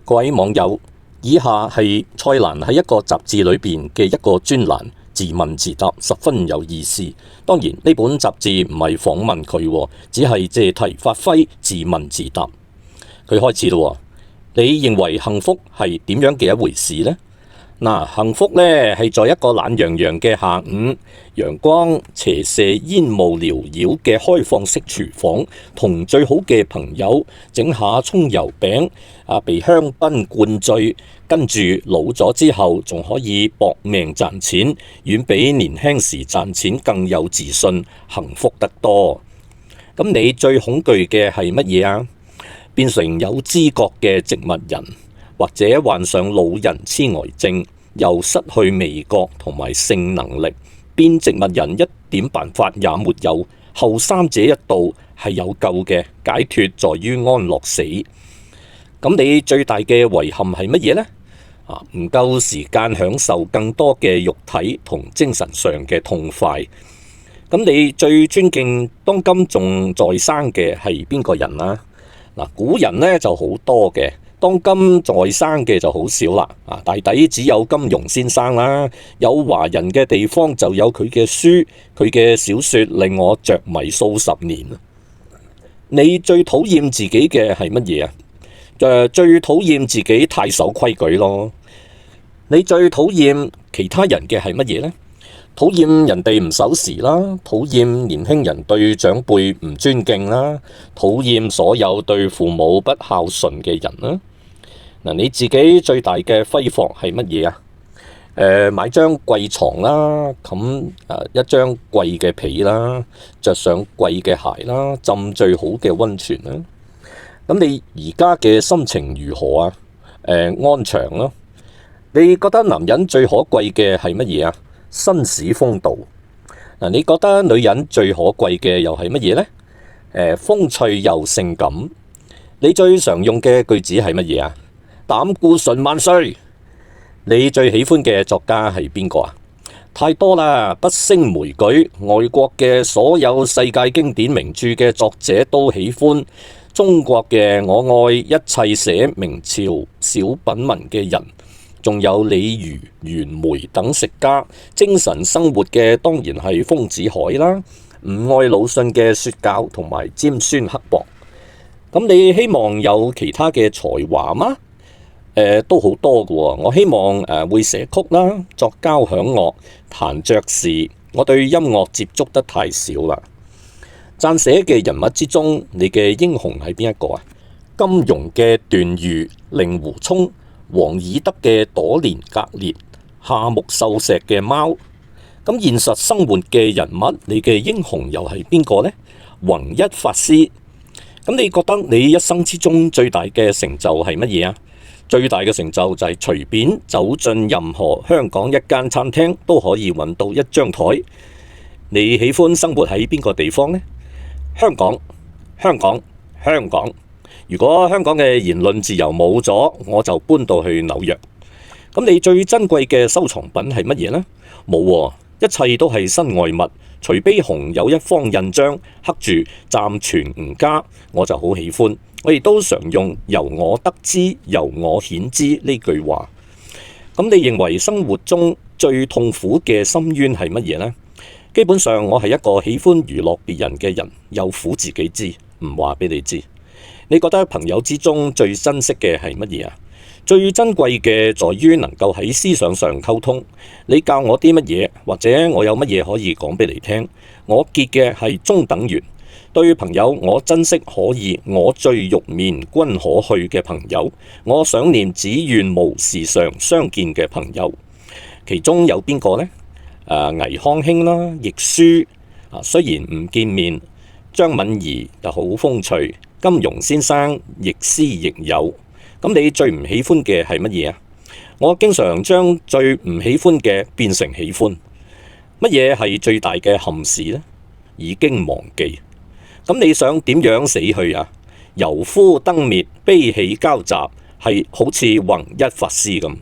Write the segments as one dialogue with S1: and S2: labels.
S1: 各位網友，以下係蔡瀾喺一個雜誌裏邊嘅一個專欄，自問自答，十分有意思。當然呢本雜誌唔係訪問佢，只係借題發揮，自問自答。佢開始咯，你認為幸福係點樣嘅一回事呢？幸福呢係在一個懶洋洋嘅下午，陽光斜射，煙霧繚繞嘅開放式廚房，同最好嘅朋友整下蔥油餅，被香檳灌醉，跟住老咗之後仲可以搏命賺錢，遠比年輕時賺錢更有自信，幸福得多。咁你最恐懼嘅係乜嘢啊？變成有知覺嘅植物人，或者患上老人痴呆症，又失去味覺同埋性能力，變植物人一點辦法也沒有。後三者一度係有救嘅，解脫在於安樂死。咁你最大嘅遺憾係乜嘢呢？唔夠時間享受更多嘅肉體同精神上嘅痛快。咁你最尊敬當今仲在生嘅係邊個人啊？古人呢就好多嘅，當今在生嘅就好少啦。大抵只有金庸先生啦。有華人嘅地方就有佢嘅書，佢嘅小說令我着迷數十年。你最討厭自己嘅係乜嘢啊？最討厭自己太守規矩咯。你最討厭其他人嘅係乜嘢呢？討厭人哋唔守時啦，討厭年輕人對長輩唔尊敬啦，討厭所有對父母不孝順嘅人啦。你自己最大嘅揮霍係乜嘢啊？買張貴床啦，冚一張貴嘅被啦，着上貴嘅鞋啦，浸最好嘅溫泉啦。咁你而家嘅心情如何啊？安詳咯。你覺得男人最可貴嘅係乜嘢啊？紳士風度。你覺得女人最可貴嘅又係乜嘢呢？風趣又性感。你最常用嘅句子係乜嘢啊？膽固醇萬歲。你最喜歡嘅作家係邊個啊？太多啦，不勝枚舉。外國嘅所有世界經典名著嘅作者都喜歡，中國嘅我愛一切寫明朝小品文嘅人。仲有李漁、袁枚等食家，精神生活嘅當然係豐子愷啦，唔愛魯迅嘅說教同埋尖酸刻薄。咁你希望有其他嘅才華嗎？都好多㗎喎。我希望會寫曲啦，作交響樂，彈爵士。我對音樂接觸得太少啦。撰寫嘅人物之中，你嘅英雄係邊一個啊？金庸嘅段譽、令狐沖，王爾德嘅朵蓮格列，夏目漱石嘅貓。咁現實生活嘅人物，你嘅英雄又係邊個呢？弘一法師。咁你覺得你一生之中最大嘅成就係乜嘢啊？最大嘅成就就係隨便走進任何香港一間餐廳都可以揾到一張台。你喜歡生活喺邊個地方呢？香港，香港，香港。如果香港嘅言論自由冇咗，我就搬到去紐約。咁你最珍貴嘅收藏品係乜嘢呢？冇喎，一切都係身外物，除非紅有一方印章刻住暫存吾家，我就好喜歡。我亦都常用由我得知由我顯知呢句話。咁你認為生活中最痛苦嘅深淵係乜嘢呢？基本上我係一個喜歡娛樂別人嘅人，有苦自己知，唔話俾你知。你覺得朋友之中最珍惜嘅係乜嘢啊？最珍貴嘅在於能夠喺思想上溝通。你教我啲乜嘢，或者我有乜嘢可以講俾你聽。我結嘅係中等緣。對朋友，我珍惜可以我醉欲眠君可去嘅朋友。我想念只願無時常相見嘅朋友。其中有邊個呢？倪匡兄啦，亦舒。雖然唔見面。張敏儀就好風趣。金庸先生亦師亦友。咁你最唔喜歡嘅係乜嘢啊？我經常將最唔喜歡嘅變成喜歡。乜嘢係最大嘅憾事呢？已經忘記。咁你想點樣死去啊？油枯燈滅，悲喜交集，係好似弘一法師咁。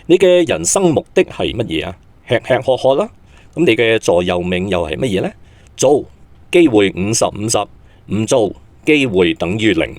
S1: 你嘅人生目的係乜嘢啊？吃吃喝喝啦。咁你嘅座右銘又係乜嘢呢？做，機會50-50，唔做，機會等於0。